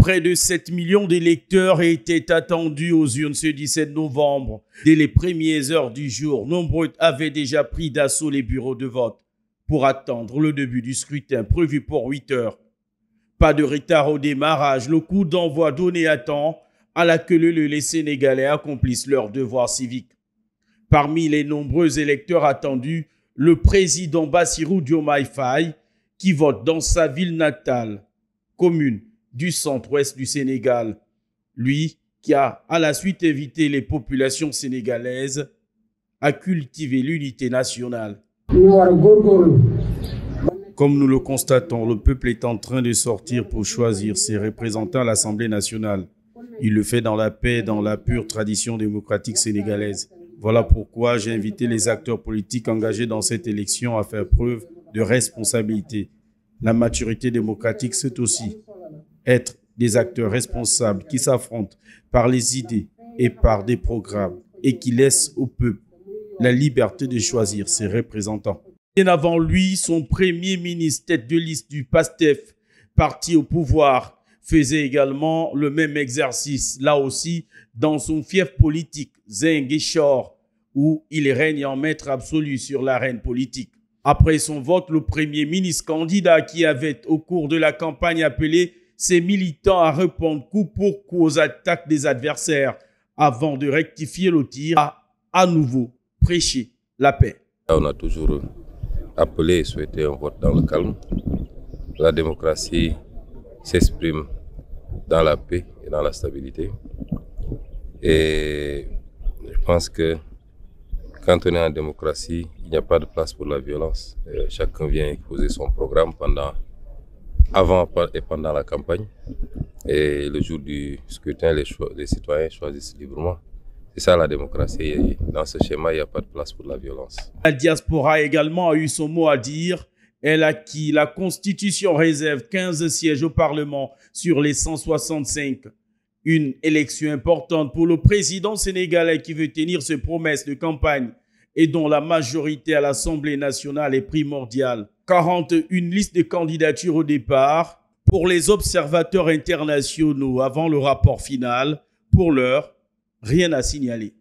Près de 7 millions d'électeurs étaient attendus aux urnes ce 17 novembre. Dès les premières heures du jour, nombreux avaient déjà pris d'assaut les bureaux de vote pour attendre le début du scrutin prévu pour 8 heures. Pas de retard au démarrage, le coup d'envoi donné à temps à la que les Sénégalais accomplissent leur devoir civique. Parmi les nombreux électeurs attendus, le président Bassirou Diomaye Faye, qui vote dans sa ville natale, commune du centre-ouest du Sénégal. Lui, qui a à la suite invité les populations sénégalaises à cultiver l'unité nationale. Comme nous le constatons, le peuple est en train de sortir pour choisir ses représentants à l'Assemblée nationale. Il le fait dans la paix, dans la pure tradition démocratique sénégalaise. Voilà pourquoi j'ai invité les acteurs politiques engagés dans cette élection à faire preuve de responsabilité. La maturité démocratique, c'est aussi être des acteurs responsables qui s'affrontent par les idées et par des programmes et qui laissent au peuple la liberté de choisir ses représentants. Bien avant lui, son premier ministre, tête de liste du PASTEF, parti au pouvoir, faisait également le même exercice, là aussi dans son fief politique, Ziguinchor, où il règne en maître absolu sur l'arène politique. Après son vote, le premier ministre candidat qui avait au cours de la campagne appelé ses militants à répondre coup pour coup aux attaques des adversaires avant de rectifier le tir, a à nouveau prêché la paix. On a toujours appelé et souhaité un vote dans le calme. La démocratie s'exprime dans la paix et dans la stabilité. Et je pense que quand on est en démocratie, il n'y a pas de place pour la violence. Chacun vient exposer son programme avant et pendant la campagne. Et le jour du scrutin, les citoyens choisissent librement. C'est ça la démocratie. Et dans ce schéma, il n'y a pas de place pour la violence. La diaspora également a eu son mot à dire. Elle a acquis la Constitution réserve 15 sièges au Parlement sur les 165. Une élection importante pour le président sénégalais qui veut tenir ses promesses de campagne et dont la majorité à l'Assemblée nationale est primordiale. 41 listes de candidatures au départ pour les observateurs internationaux avant le rapport final. Pour l'heure, rien à signaler.